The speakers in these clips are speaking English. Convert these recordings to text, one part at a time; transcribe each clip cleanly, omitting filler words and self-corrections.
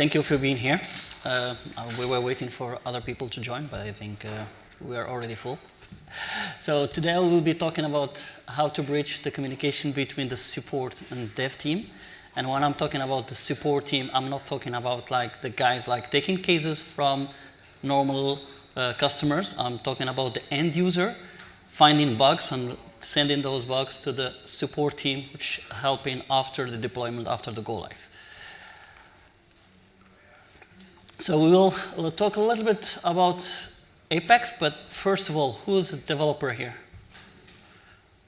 Thank you for being here. We were waiting for other people to join, but I think we are already full. So today we will be talking about how to bridge the communication between the support and dev team. And when I'm talking about the support team, I'm not talking about like the guys like taking cases from normal customers. I'm talking about the end user finding bugs and sending those bugs to the support team, which helping after the deployment, after the go live. So we will talk a little bit about Apex, but first of all, who is a developer here?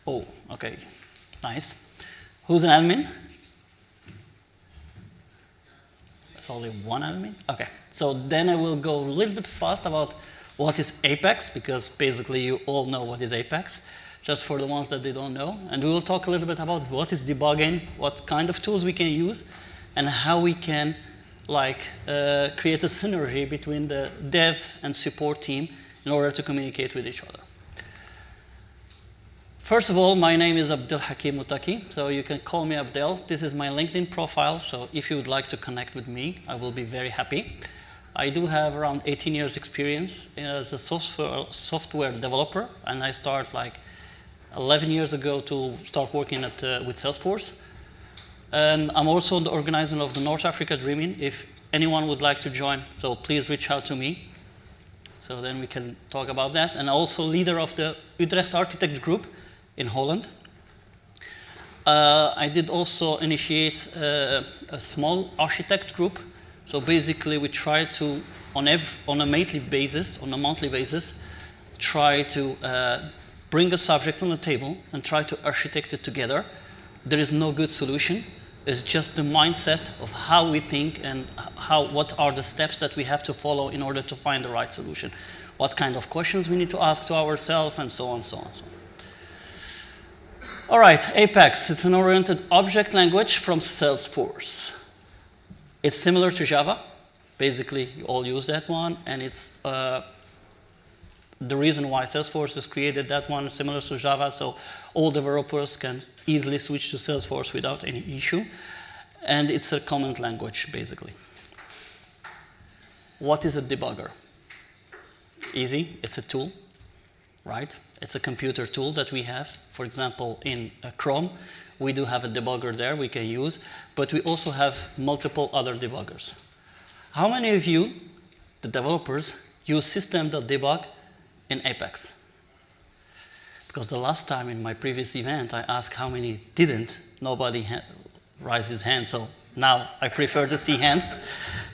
Oh, okay, nice. Who's an admin? There's only one admin? Okay, so then I will go a little bit fast about what is Apex, because basically you all know what is Apex, just for the ones that they don't know. And we will talk a little bit about what is debugging, what kind of tools we can use, and how we can create a synergy between the dev and support team in order to communicate with each other. First of all, my name is Abdelhakim Mouttaqui, so you can call me Abdel. This is my LinkedIn profile, so if you would like to connect with me, I will be very happy. I do have around 18 years experience as a software developer, and I started like 11 years ago to start working with Salesforce. And I'm also the organizer of the North Africa Dreaming. If anyone would like to join, so please reach out to me. So then we can talk about that. And also leader of the Utrecht Architect Group in Holland. I did also initiate a small architect group. So basically we try to, on a monthly basis, try to bring a subject on the table and try to architect it together. There is no good solution. It's just the mindset of how we think and what are the steps that we have to follow in order to find the right solution. What kind of questions we need to ask to ourselves, and so on, so on, so on. All right, Apex. It's an oriented object language from Salesforce. It's similar to Java. Basically, you all use that one, and it's the reason why Salesforce has created that one is similar to Java, so all developers can easily switch to Salesforce without any issue. And it's a common language, basically. What is a debugger? Easy, it's a tool, right? It's a computer tool that we have. For example, in Chrome, we do have a debugger there we can use, but we also have multiple other debuggers. How many of you, the developers, use system.debug in Apex? Because the last time in my previous event, I asked how many didn't. Nobody raised his hand, so now I prefer to see hands.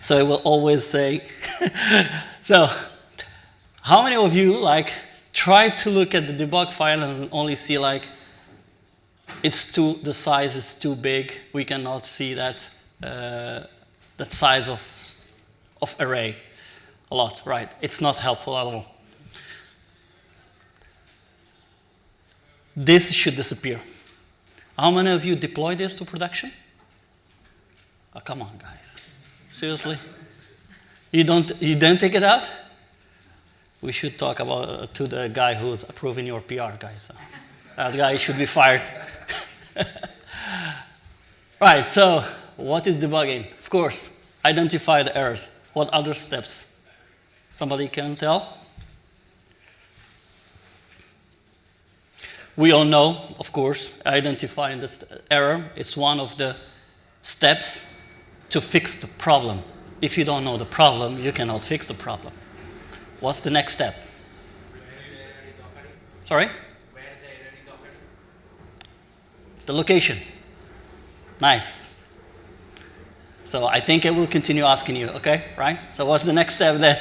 So I will always say, so how many of you try to look at the debug file and only see the size is too big, we cannot see that size of array a lot, right? It's not helpful at all. This should disappear. How many of you deploy this to production? Oh, come on, guys. Seriously? You don't take it out? We should talk to the guy who's approving your PR, guys. That guy should be fired. Right, so what is debugging? Of course, identify the errors. What other steps? Somebody can tell? We all know, of course, identifying this error is one of the steps to fix the problem. If you don't know the problem, you cannot fix the problem. What's the next step? Sorry? The location. Nice. So I think I will continue asking you, okay? Right? So what's the next step then?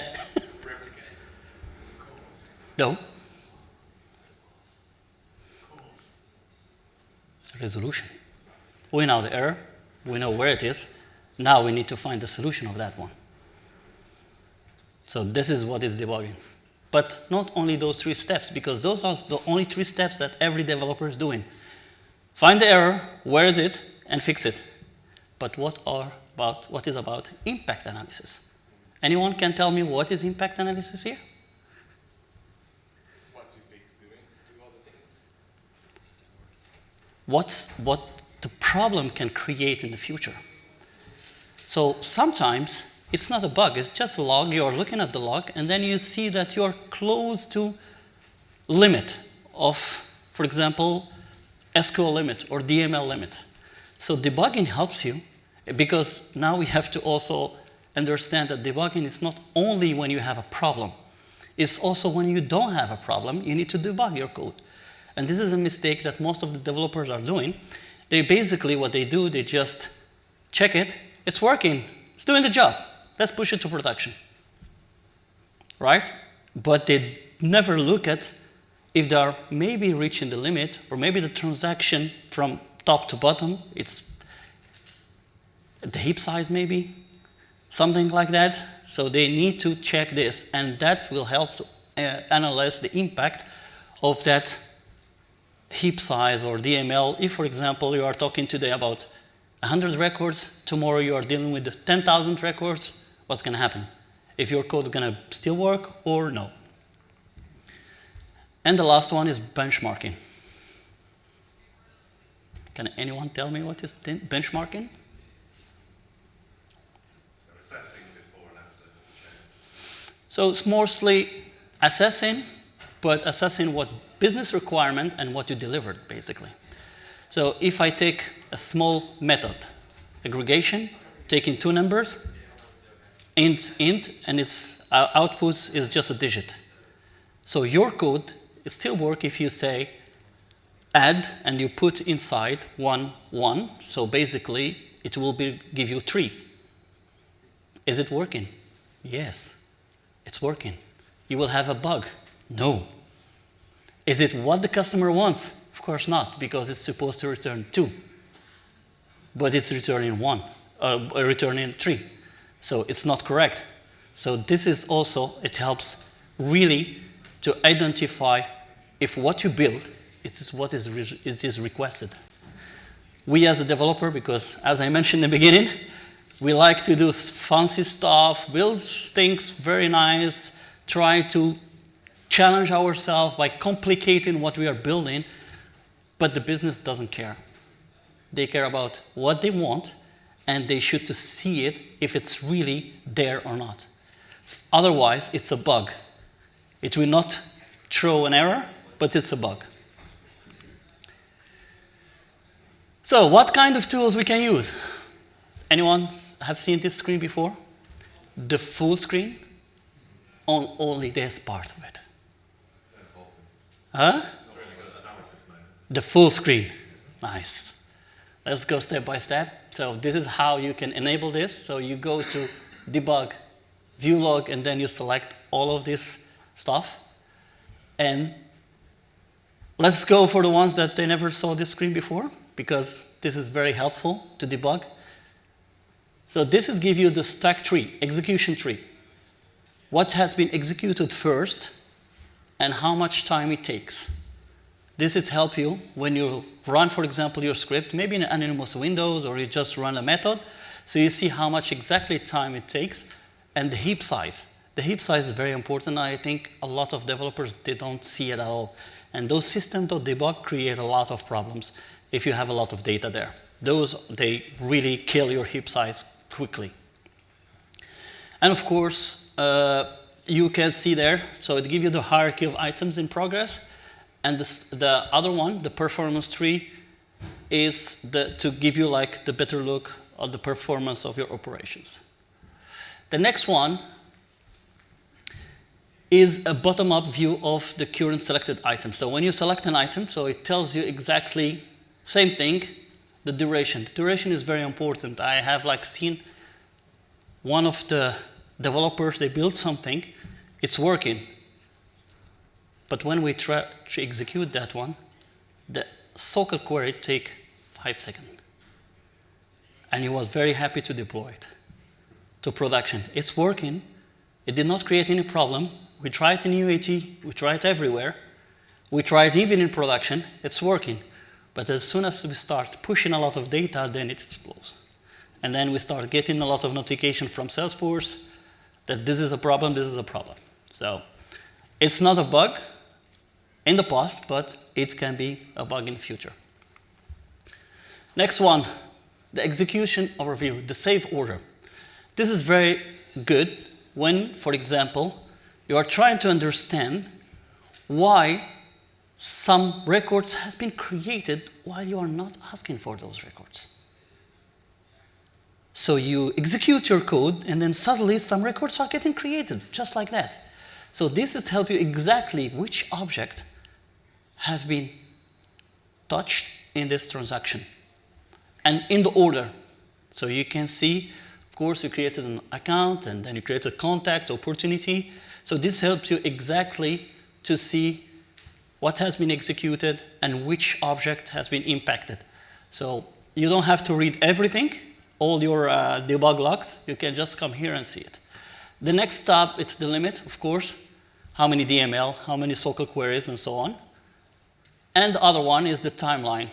No. Resolution. We know the error, we know where it is, now we need to find the solution of that one. So this is what is debugging. But not only those 3 steps, because those are the only 3 steps that every developer is doing. Find the error, where is it, and fix it. But what is about impact analysis? Anyone can tell me what is impact analysis here? What the problem can create in the future. So sometimes it's not a bug, it's just a log. You're looking at the log, and then you see that you're close to limit of, for example, SQL limit or DML limit. So debugging helps you, because now we have to also understand that debugging is not only when you have a problem, it's also when you don't have a problem, you need to debug your code. And this is a mistake that most of the developers are doing. They basically, what they do, they just check it, it's working, it's doing the job, let's push it to production, right? But they never look at if they are maybe reaching the limit, or maybe the transaction from top to bottom, it's the heap size maybe, something like that. So they need to check this, and that will help to analyze the impact of that heap size or DML. If, for example, you are talking today about 100 records, tomorrow you are dealing with the 10,000 records, what's going to happen? If your code is going to still work or no? And the last one is benchmarking. Can anyone tell me what is benchmarking? So assessing before and after. So it's mostly assessing, but assessing what business requirement and what you delivered, basically. So if I take a small method, aggregation, taking two numbers, int, and its output is just a digit. So your code it still works if you say add and you put inside 1, 1. So basically, it will give you 3. Is it working? Yes, it's working. You will have a bug? No. Is it what the customer wants? Of course not, because it's supposed to return 2. But it's returning 1, returning 3. So it's not correct. So this is also, it helps really to identify if what you build is what is requested. We as a developer, because as I mentioned in the beginning, we like to do fancy stuff, build things very nice, try to challenge ourselves by complicating what we are building, but the business doesn't care. They care about what they want, and they should to see it if it's really there or not. Otherwise, it's a bug. It will not throw an error, but it's a bug. So what kind of tools we can use? Anyone have seen this screen before? The full screen? On only this part of it. Huh? The full screen. Nice. Let's go step by step. So this is how you can enable this. So you go to Debug View Log, and then you select all of this stuff. And let's go for the ones that they never saw this screen before, because this is very helpful to debug. So this is give you the stack tree, execution tree. What has been executed first and how much time it takes. This is help you when you run, for example, your script, maybe in anonymous windows, or you just run a method. So you see how much exactly time it takes, and the heap size. The heap size is very important. I think a lot of developers, they don't see it at all. And those systems.debug create a lot of problems if you have a lot of data there. Those, they really kill your heap size quickly. And of course, you can see there, so it gives you the hierarchy of items in progress. And the other one, the performance tree, is to give you like the better look of the performance of your operations. The next one is a bottom-up view of the current selected item. So when you select an item, so it tells you exactly same thing, the duration. The duration is very important. I have like seen one of the developers, they built something, it's working. But when we try to execute that one, the socket query take 5 seconds. And he was very happy to deploy it to production. It's working. It did not create any problem. We tried in UAT, we tried everywhere. We tried even in production, it's working. But as soon as we start pushing a lot of data, then it explodes. And then we start getting a lot of notification from Salesforce that this is a problem, this is a problem. So it's not a bug in the past, but it can be a bug in the future. Next one, the execution overview, the save order. This is very good when, for example, you are trying to understand why some records has been created while you are not asking for those records. So you execute your code, and then suddenly some records are getting created, just like that. So this is help you exactly which object have been touched in this transaction, and in the order. So you can see, of course, you created an account, and then you created a contact opportunity. So this helps you exactly to see what has been executed and which object has been impacted. So you don't have to read everything, all your debug logs. You can just come here and see it. The next tab, it's the limit, of course. How many DML, how many SOCL queries, and so on. And the other one is the timeline.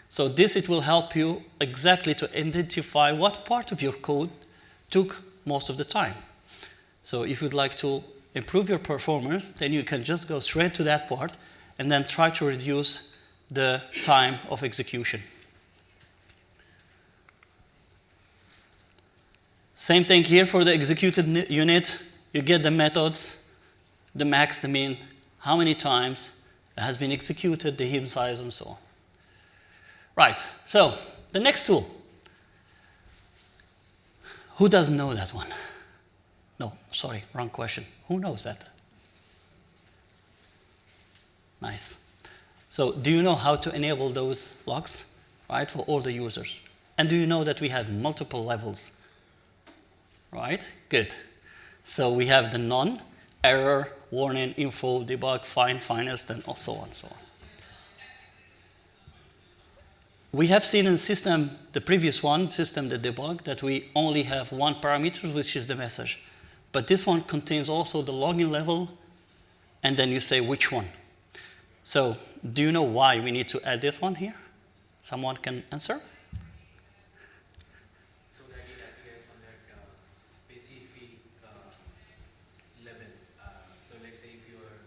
So this, it will help you exactly to identify what part of your code took most of the time. So if you'd like to improve your performance, then you can just go straight to that part and then try to reduce the time of execution. Same thing here for the executed unit. You get the methods, the max, the min, how many times it has been executed, the heap size, and so on. Right, so the next tool. Who doesn't know that one? No, sorry, wrong question. Who knows that? Nice. So do you know how to enable those logs, right, for all the users? And do you know that we have multiple levels? Right, good. So we have the none, error, warning, info, debug, fine, finest, and so on, so on. We have seen in system, the previous one, system, the debug, that we only have one parameter, which is the message. But this one contains also the login level, and then you say which one. So do you know why we need to add this one here? Someone can answer? So that it appears on that specific level. So let's say if you are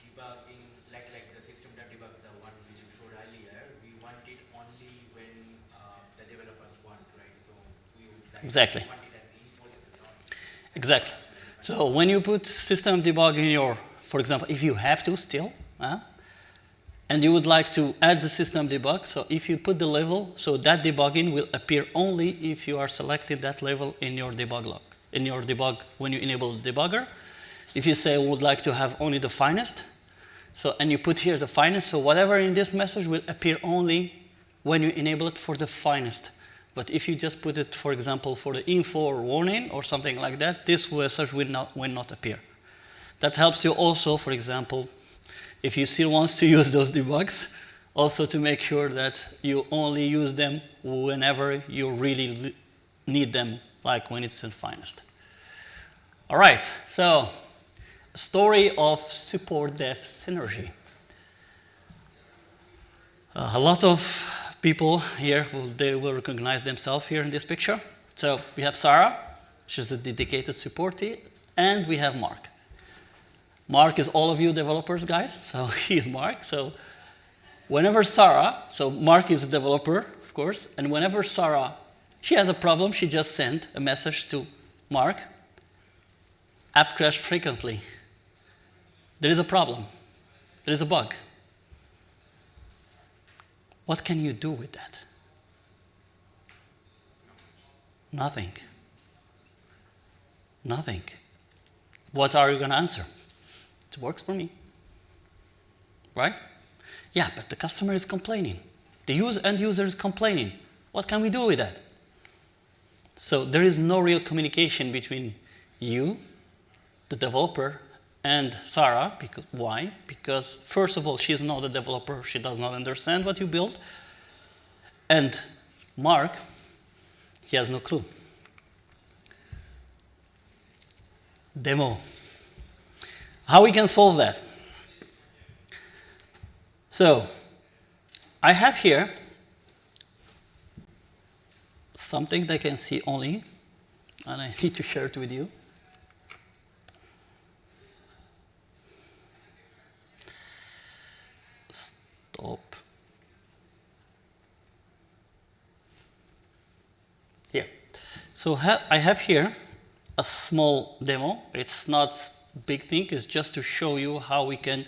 debugging, like the system.debug, the one which you showed earlier, we want it only when the developers want, right? So we would like Exactly. want it at the info level, not Exactly. So when you put system debug in your, for example, if you have to still, and you would like to add the system debug, so if you put the level, so that debugging will appear only if you are selecting that level in your debug log, in your debug, when you enable the debugger. If you say would like to have only the finest, so, and you put here the finest, so whatever in this message will appear only when you enable it for the finest. But if you just put it, for example, for the info or warning or something like that, this message will not appear. That helps you also, for example, if you still want to use those debugs, also to make sure that you only use them whenever you really need them, like when it's in finest. All right, so story of SupportDev synergy. A lot of people here, they will recognize themselves here in this picture. So we have Sarah, she's a dedicated supportee, and we have Mark. Mark is all of you developers, guys, so he's Mark. So whenever Sarah, so Mark is a developer, of course, and whenever Sarah, she has a problem, she just sent a message to Mark, app crash frequently. There is a problem, there is a bug. What can you do with that? Nothing. Nothing. What are you going to answer? It works for me. Right? Yeah, but the customer is complaining. The end user is complaining. What can we do with that? So there is no real communication between you, the developer, and Sarah. Why? Because first of all, she is not a developer. She does not understand what you built. And Mark, he has no clue. Demo. How we can solve that? So I have here something that I can see only, and I need to share it with you. Stop. Here. So I have here a small demo. It's not a big thing, it's just to show you how we can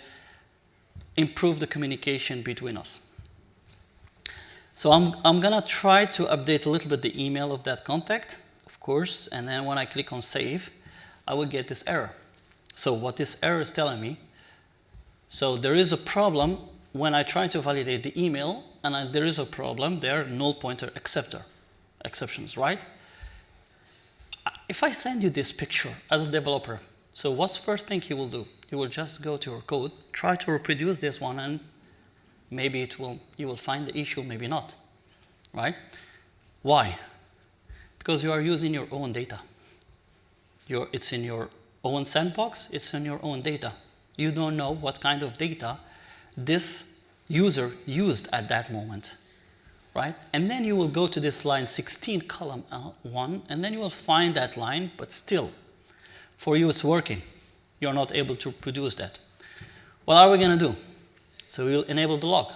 improve the communication between us. So I'm gonna try to update a little bit the email of that contact, of course, and then when I click on save, I will get this error. So what this error is telling me, so there is a problem when I try to validate the email, and there is a problem there, null pointer exceptions, right? If I send you this picture as a developer, so what's the first thing you will do? You will just go to your code, try to reproduce this one, and maybe you will find the issue, maybe not, right? Why? Because you are using your own data. It's in your own sandbox, it's in your own data. You don't know what kind of data this user used at that moment, right? And then you will go to this line 16, column 1, and then you will find that line, but still, for you it's working. You're not able to produce that. What are we gonna do? So we'll enable the log.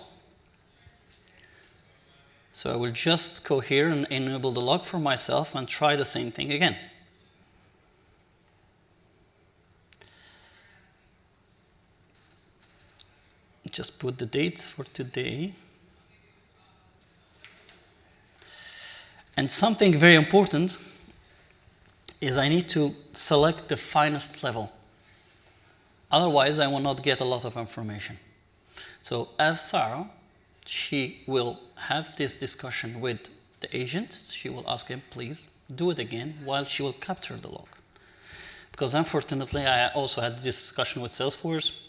So I will just go here and enable the log for myself and try the same thing again. Just put the dates for today. And something very important is I need to select the finest level. Otherwise, I will not get a lot of information. So as Sarah, she will have this discussion with the agent. She will ask him, please do it again, while she will capture the log. Because unfortunately, I also had a discussion with Salesforce.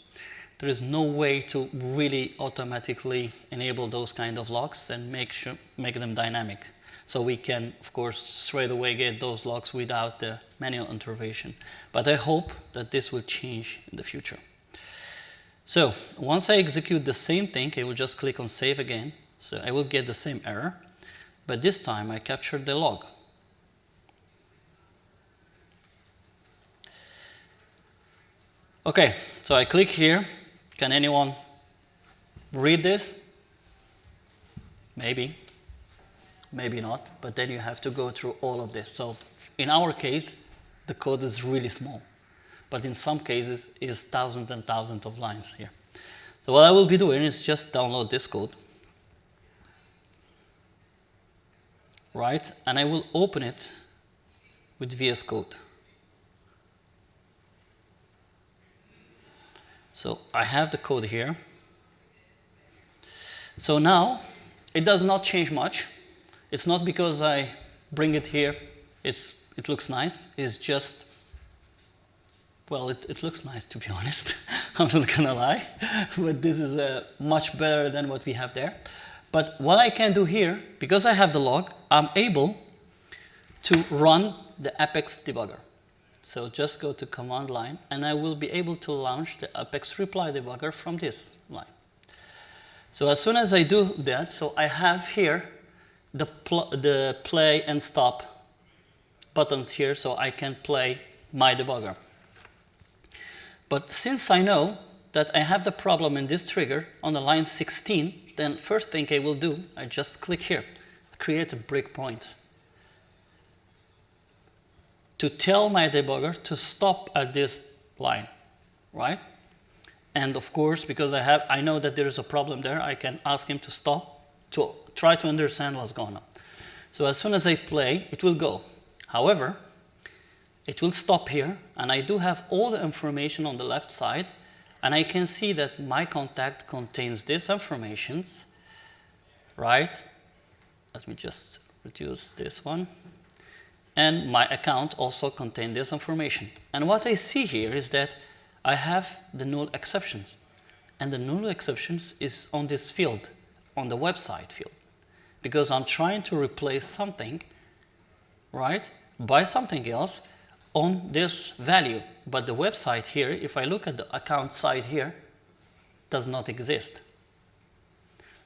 There is no way to really automatically enable those kind of logs and make them dynamic. So we can, of course, straight away get those logs without the manual intervention. But I hope that this will change in the future. So once I execute the same thing, I will just click on save again. So I will get the same error, but this time I captured the log. Okay, so I click here. Can anyone read this? Maybe, maybe not, but then you have to go through all of this. So in our case, the code is really small, but in some cases is thousands and thousands of lines here. So what I will be doing is just download this code, right? And I will open it with VS Code. So I have the code here. So now it does not change much. It's not because I bring it here, it looks nice. It's just, well, it looks nice, to be honest. I'm not gonna lie, but this is much better than what we have there. But what I can do here, because I have the log, I'm able to run the Apex debugger. So just go to command line, and I will be able to launch the Apex reply debugger from this line. So as soon as I do that, so I have here the play and stop buttons here, so I can play my debugger. But since I know that I have the problem in this trigger on the line 16, then first thing I will do, I just click here, create a breakpoint, to tell my debugger to stop at this line, right? And of course, because I know that there is a problem there, I can ask him to stop, to try to understand what's going on. So as soon as I play, it will go. However, it will stop here, and I do have all the information on the left side, and I can see that my contact contains this information, right? Let me just reduce this one. And my account also contains this information. And what I see here is that I have the null exceptions. And the null exceptions is on this field, on the website field. Because I'm trying to replace something, right, by something else on this value. But the website here, if I look at the account side here, does not exist.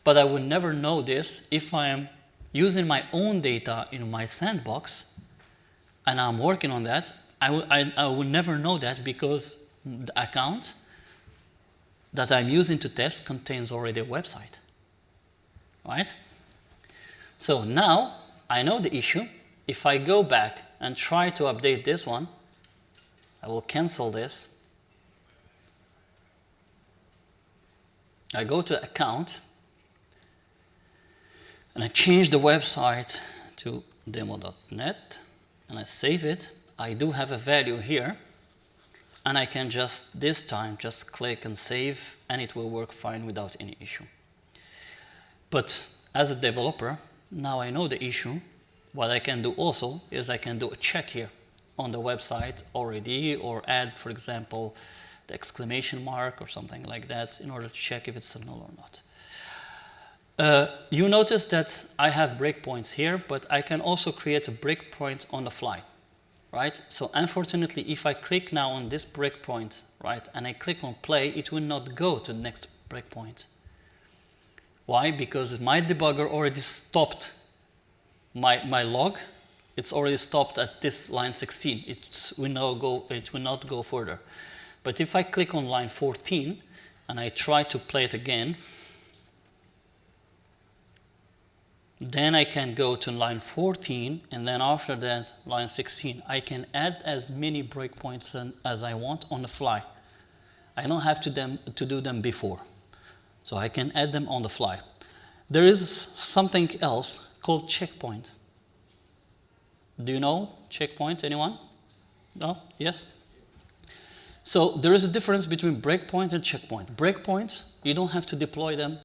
But I would never know this if I am using my own data in my sandbox, and I'm working on that. I will never know that because the account that I'm using to test contains already a website, right? So now I know the issue. if I go back and try to update this one, I will cancel this. I go to account and I change the website to demo.net and I save it. I do have a value here and I can just, this time, just click and save and it will work fine without any issue. But as a developer, now I know the issue. What I can do also is I can do a check here on the website already, or add, for example, the exclamation mark or something like that in order to check if it's a null or not. You notice that I have breakpoints here, but I can also create a breakpoint on the fly, right? So unfortunately, if I click now on this breakpoint, right, and I click on play, it will not go to the next breakpoint. Why? Because my debugger already stopped my log. It's already stopped at this line 16. It will not go further. But if I click on line 14 and I try to play it again, then I can go to line 14, and then after that, line 16. I can add as many breakpoints as I want on the fly. I don't have to do them before. So I can add them on the fly. There is something else called checkpoint. Do you know checkpoint, anyone? No? Yes? So there is a difference between breakpoint and checkpoint. Breakpoints, you don't have to deploy them